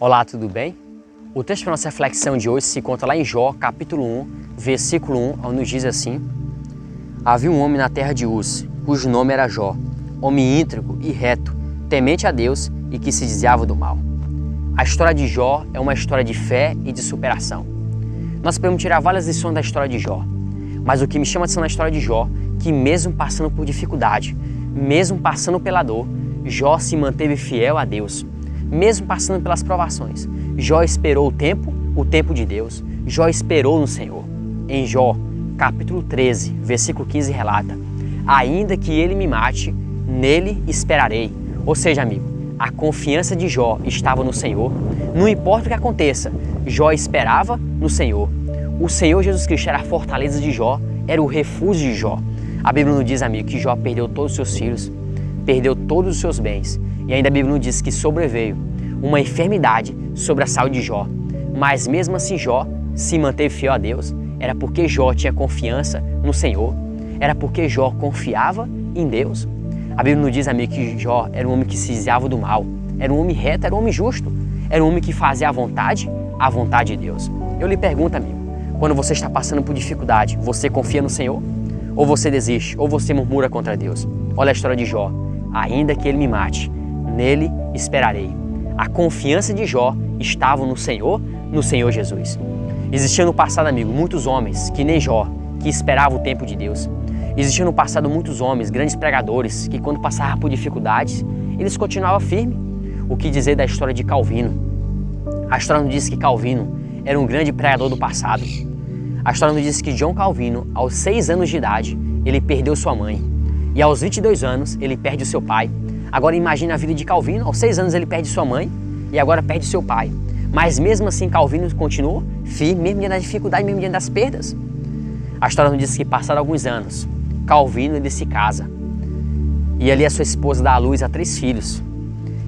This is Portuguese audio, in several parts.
Olá, tudo bem? O texto para nossa reflexão de hoje se encontra lá em Jó, capítulo 1, versículo 1, onde nos diz assim: Havia um homem na terra de Uz, cujo nome era Jó, homem íntegro e reto, temente a Deus e que se desviava do mal. A história de Jó é uma história de fé e de superação. Nós podemos tirar várias lições da história de Jó, mas o que me chama a atenção na história de Jó, que mesmo passando por dificuldade, mesmo passando pela dor, Jó se manteve fiel a Deus. Mesmo passando pelas provações, Jó esperou o tempo de Deus. Jó esperou no Senhor. Em Jó, capítulo 13, versículo 15 relata: ainda que ele me mate, nele esperarei. Ou seja, amigo, a confiança de Jó estava no Senhor. Não importa o que aconteça, Jó esperava no Senhor. O Senhor Jesus Cristo era a fortaleza de Jó, era o refúgio de Jó. A Bíblia nos diz, amigo, que Jó perdeu todos os seus filhos, perdeu todos os seus bens. E ainda a Bíblia nos diz que sobreveio uma enfermidade sobre a saúde de Jó. Mas mesmo assim Jó se manteve fiel a Deus. Era porque Jó tinha confiança no Senhor. Era porque Jó confiava em Deus. A Bíblia nos diz, amigo, que Jó era um homem que se desviava do mal. Era um homem reto, era um homem justo. Era um homem que fazia a vontade de Deus. Eu lhe pergunto, amigo, quando você está passando por dificuldade, você confia no Senhor? Ou você desiste? Ou você murmura contra Deus? Olha a história de Jó. Ainda que ele me mate, nele esperarei. A confiança de Jó estava no Senhor Jesus. Existiam no passado, amigo, muitos homens, que nem Jó, que esperavam o tempo de Deus. Existiam no passado muitos homens, grandes pregadores, que quando passavam por dificuldades, eles continuavam firmes. O que dizer da história de Calvino? A história nos diz que Calvino era um grande pregador do passado. A história nos diz que John Calvino, aos 6 anos de idade, ele perdeu sua mãe. E aos 22 anos, ele perde o seu pai. Agora imagine a vida de Calvino, aos 6 anos ele perde sua mãe e agora perde seu pai. Mas mesmo assim Calvino continuou firme, mesmo diante da dificuldade, mesmo diante das perdas. A história nos diz que passaram alguns anos, Calvino ele se casa. E ali a sua esposa dá à luz a 3 filhos.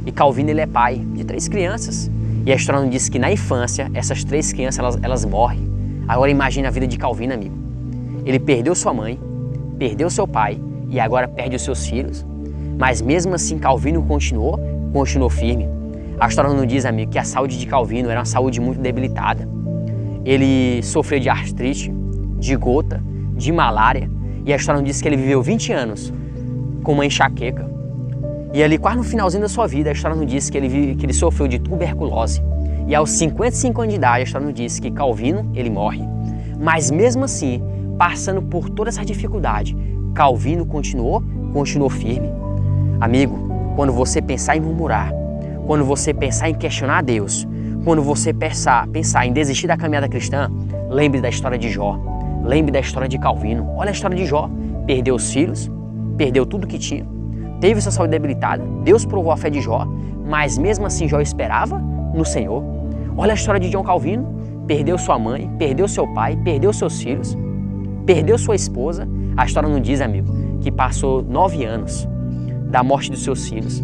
E Calvino ele é pai de 3 crianças. E a história nos diz que na infância essas 3 crianças elas morrem. Agora imagine a vida de Calvino, amigo. Ele perdeu sua mãe, perdeu seu pai e agora perde os seus filhos. Mas mesmo assim Calvino continuou firme. A história nos diz, amigo, que a saúde de Calvino era uma saúde muito debilitada. Ele sofreu de artrite, de gota, de malária. E a história nos diz que ele viveu 20 anos com uma enxaqueca. E ali quase no finalzinho da sua vida, a história nos diz que ele sofreu de tuberculose. E aos 55 anos de idade, a história nos diz que Calvino ele morre. Mas mesmo assim, passando por toda essa dificuldade, Calvino continuou firme. Amigo, quando você pensar em murmurar, quando você pensar em questionar a Deus, quando você pensar em desistir da caminhada cristã, lembre da história de Jó, lembre da história de Calvino. Olha a história de Jó, perdeu os filhos, perdeu tudo que tinha, teve sua saúde debilitada, Deus provou a fé de Jó, mas mesmo assim Jó esperava no Senhor. Olha a história de John Calvino, perdeu sua mãe, perdeu seu pai, perdeu seus filhos, perdeu sua esposa. A história nos diz, amigo, que passou 9 anos da morte dos seus filhos.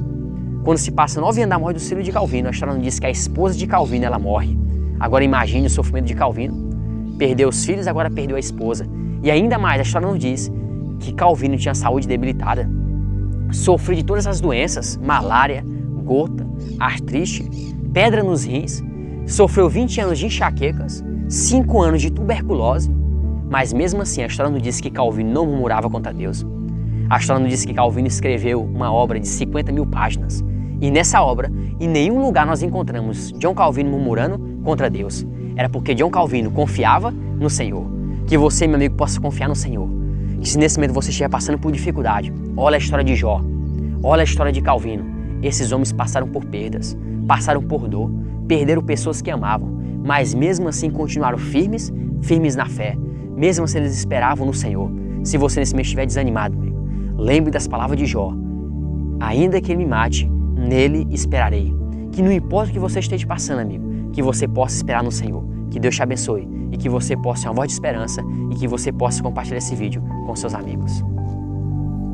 Quando se passa 9 anos da morte do filho de Calvino, a história nos diz que a esposa de Calvino ela morre. Agora imagine o sofrimento de Calvino. Perdeu os filhos, agora perdeu a esposa. E ainda mais, a história nos diz que Calvino tinha saúde debilitada. Sofreu de todas as doenças, malária, gota, artrite, pedra nos rins. Sofreu 20 anos de enxaquecas, 5 anos de tuberculose. Mas mesmo assim, a história nos diz que Calvino não murmurava contra Deus. A história nos diz que Calvino escreveu uma obra de 50 mil páginas. E nessa obra, em nenhum lugar nós encontramos John Calvino murmurando contra Deus. Era porque John Calvino confiava no Senhor. Que você, meu amigo, possa confiar no Senhor. Que se nesse momento você estiver passando por dificuldade, olha a história de Jó, olha a história de Calvino. Esses homens passaram por perdas, passaram por dor, perderam pessoas que amavam. Mas mesmo assim continuaram firmes na fé. Mesmo assim eles esperavam no Senhor. Se você nesse momento estiver desanimado, amigo, lembre das palavras de Jó. Ainda que ele me mate, nele esperarei. Que não importa o que você esteja passando, amigo, que você possa esperar no Senhor. Que Deus te abençoe e que você possa ser uma voz de esperança e que você possa compartilhar esse vídeo com seus amigos.